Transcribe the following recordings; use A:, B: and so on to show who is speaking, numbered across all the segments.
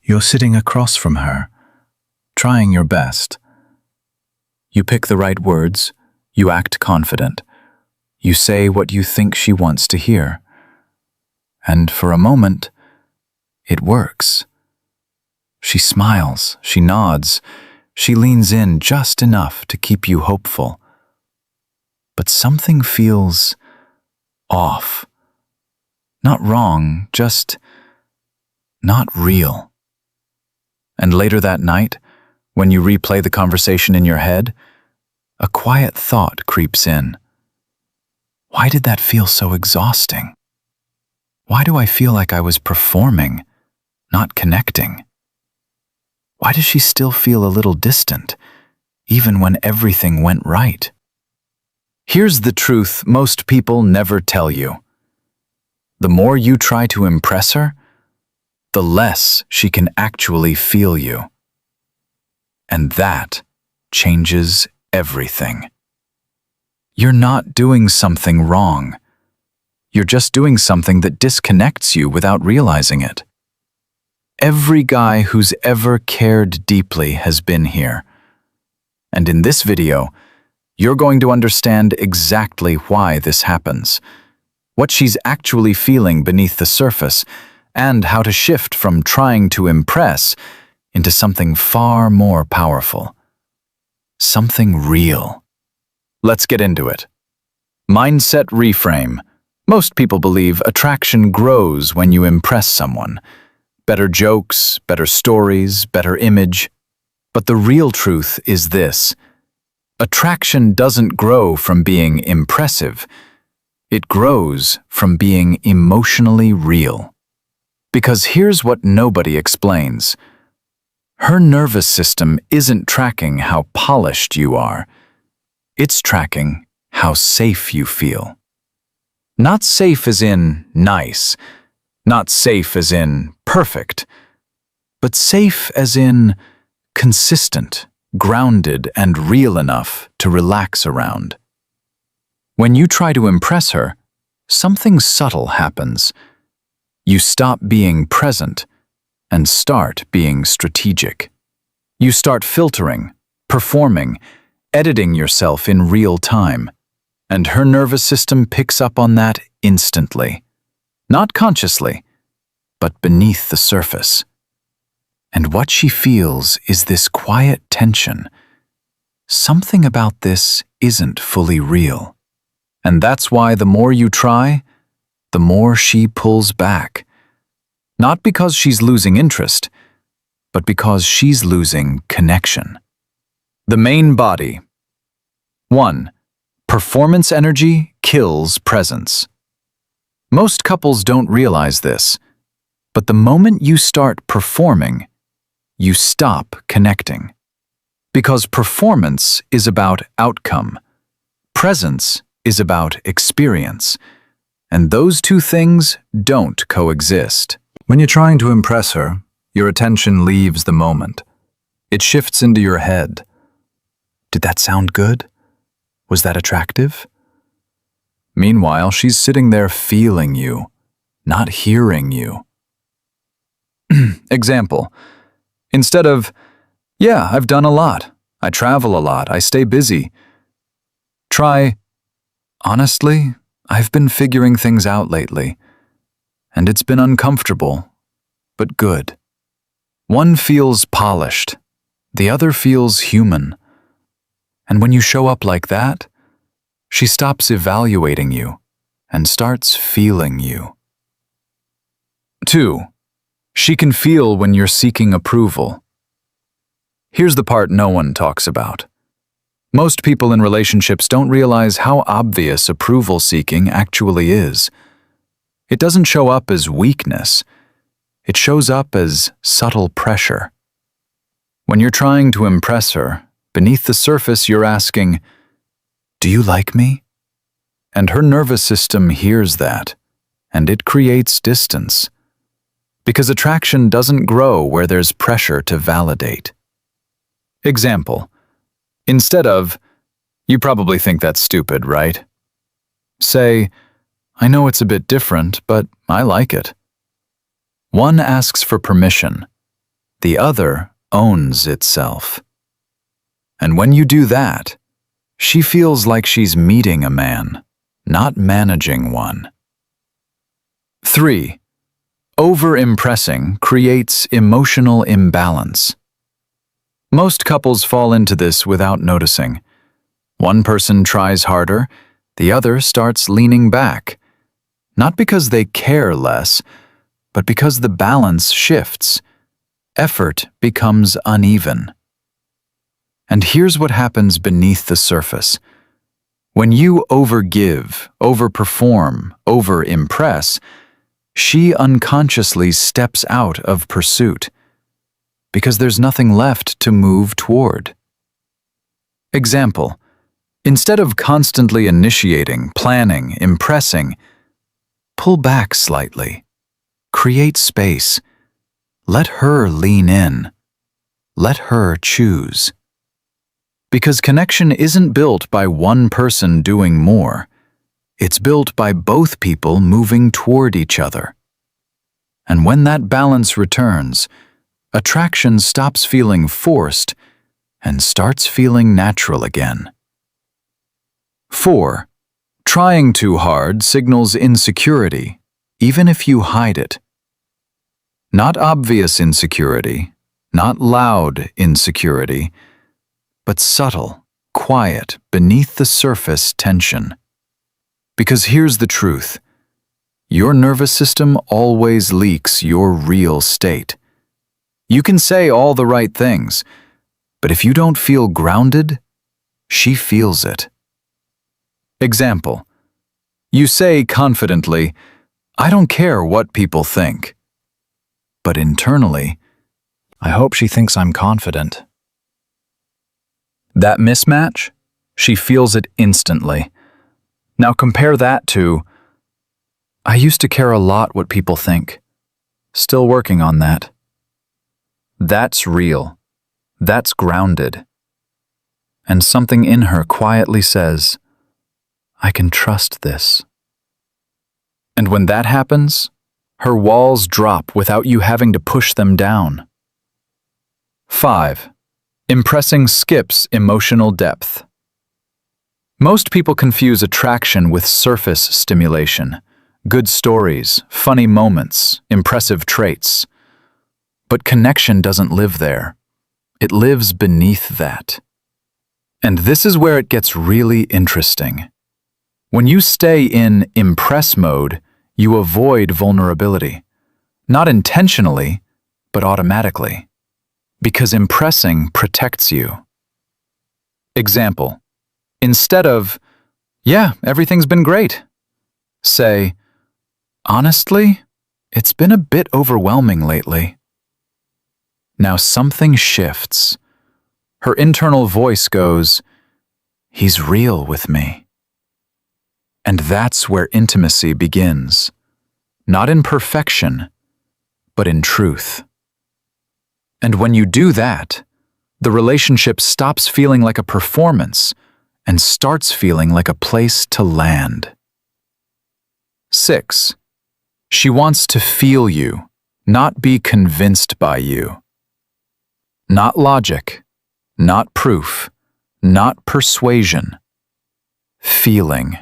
A: You're sitting across from her, trying your best. You pick the right words, you act confident. You say what you think she wants to hear. And for a moment, it works. She smiles, she nods, she leans in just enough to keep you hopeful. But something feels off. Not wrong, just not real. And later that night, when you replay the conversation in your head, a quiet thought creeps in. Why did that feel so exhausting? Why do I feel like I was performing, not connecting? Why does she still feel a little distant, even when everything went right? Here's the truth most people never tell you. The more you try to impress her, the less she can actually feel you. And that changes everything. You're not doing something wrong. You're just doing something that disconnects you without realizing it. Every guy who's ever cared deeply has been here. And in this video, you're going to understand exactly why this happens, what she's actually feeling beneath the surface, and how to shift from trying to impress into something far more powerful. Something real. Let's get into it. Mindset reframe. Most people believe attraction grows when you impress someone. Better jokes, better stories, better image. But the real truth is this. Attraction doesn't grow from being impressive. It grows from being emotionally real. Because here's what nobody explains. Her nervous system isn't tracking how polished you are. It's tracking how safe you feel. Not safe as in nice, not safe as in perfect, but safe as in consistent, grounded, and real enough to relax around. When you try to impress her, something subtle happens. You stop being present and start being strategic. You start filtering, performing, editing yourself in real time, and her nervous system picks up on that instantly. Not consciously, but beneath the surface. And what she feels is this quiet tension. Something about this isn't fully real. And that's why the more you try, the more she pulls back. Not because she's losing interest, but because she's losing connection. The main body. 1. Performance energy kills presence. Most couples don't realize this, but the moment you start performing, you stop connecting. Because performance is about outcome. Presence is about experience. And those two things don't coexist. When you're trying to impress her, your attention leaves the moment. It shifts into your head. Did that sound good? Was that attractive? Meanwhile, she's sitting there feeling you, not hearing you. Example. Instead of, yeah, I've done a lot. I travel a lot. I stay busy. Try, honestly, I've been figuring things out lately, and it's been uncomfortable, but good. One feels polished, the other feels human. And when you show up like that, she stops evaluating you and starts feeling you. 2. She can feel when you're seeking approval. Here's the part no one talks about. Most people in relationships don't realize how obvious approval seeking actually is. It doesn't show up as weakness. It shows up as subtle pressure. When you're trying to impress her, beneath the surface you're asking, "Do you like me?" And her nervous system hears that, and it creates distance. Because attraction doesn't grow where there's pressure to validate. Example. Instead of, "You probably think that's stupid, right?" Say, "I know it's a bit different, but I like it." One asks for permission. The other owns itself. And when you do that, she feels like she's meeting a man, not managing one. 3. Over-impressing creates emotional imbalance. Most couples fall into this without noticing. One person tries harder, the other starts leaning back. Not because they care less, but because the balance shifts. Effort becomes uneven. And here's what happens beneath the surface. When you overgive, overperform, overimpress, she unconsciously steps out of pursuit because there's nothing left to move toward. Example: instead of constantly initiating, planning, impressing, pull back slightly. Create space. Let her lean in. Let her choose. Because connection isn't built by one person doing more. It's built by both people moving toward each other. And when that balance returns, attraction stops feeling forced and starts feeling natural again. 4. Trying too hard signals insecurity, even if you hide it. Not obvious insecurity, not loud insecurity, but subtle, quiet, beneath the surface tension. Because here's the truth. Your nervous system always leaks your real state. You can say all the right things, but if you don't feel grounded, she feels it. Example: you say confidently, "I don't care what people think." But internally, "I hope she thinks I'm confident." That mismatch, she feels it instantly. Now compare that to, "I used to care a lot what people think. Still working on that." That's real. That's grounded. And something in her quietly says, "I can trust this." And when that happens, her walls drop without you having to push them down. 5. Impressing skips emotional depth. Most people confuse attraction with surface stimulation, good stories, funny moments, impressive traits. But connection doesn't live there. It lives beneath that. And this is where it gets really interesting. When you stay in impress mode, you avoid vulnerability. Not intentionally, but automatically. Because impressing protects you. Example: instead of, "Yeah, everything's been great," say, "Honestly, it's been a bit overwhelming lately." Now something shifts. Her internal voice goes, "He's real with me." And that's where intimacy begins. Not in perfection, but in truth. And when you do that, the relationship stops feeling like a performance and starts feeling like a place to land. 6. She wants to feel you, not be convinced by you. Not logic, not proof, not persuasion. Feeling.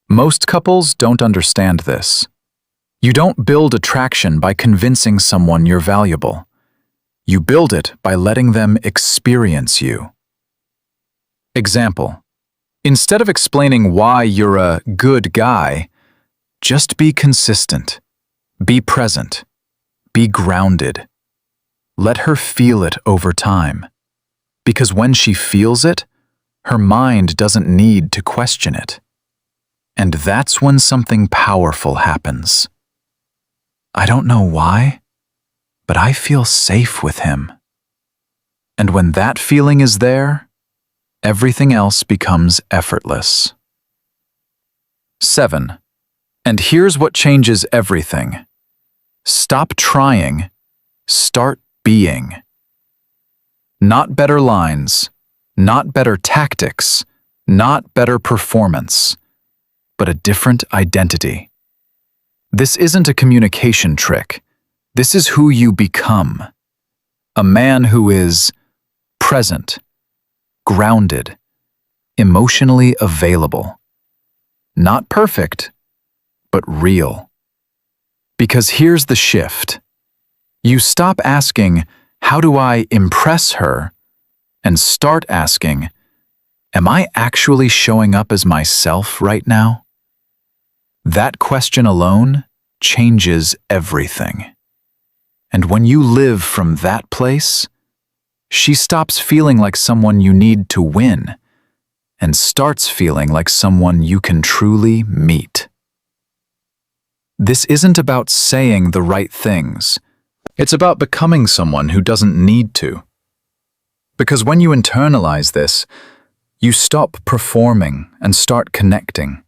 A: Most couples don't understand this. You don't build attraction by convincing someone you're valuable. You build it by letting them experience you. Example: instead of explaining why you're a good guy, just be consistent, be present, be grounded. Let her feel it over time. Because when she feels it, her mind doesn't need to question it. And that's when something powerful happens. "I don't know why, but I feel safe with him." And when that feeling is there, everything else becomes effortless. 7. And here's what changes everything. Stop trying, start being. Not better lines, not better tactics, not better performance, but a different identity. This isn't a communication trick. This is who you become. A man who is present, grounded, emotionally available. Not perfect, but real. Because here's the shift. You stop asking, how do I impress her? And start asking, am I actually showing up as myself right now? That question alone changes everything. And when you live from that place, she stops feeling like someone you need to win and starts feeling like someone you can truly meet. This isn't about saying the right things. It's about becoming someone who doesn't need to. Because when you internalize this, you stop performing and start connecting.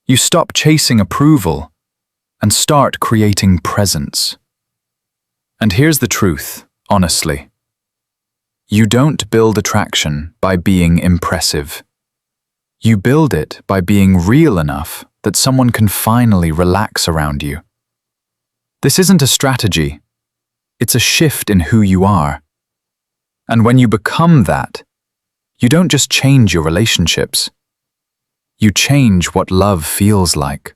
A: You stop chasing approval and start creating presence. And here's the truth, honestly. You don't build attraction by being impressive. You build it by being real enough that someone can finally relax around you. This isn't a strategy. It's a shift in who you are. And when you become that, you don't just change your relationships. You change what love feels like.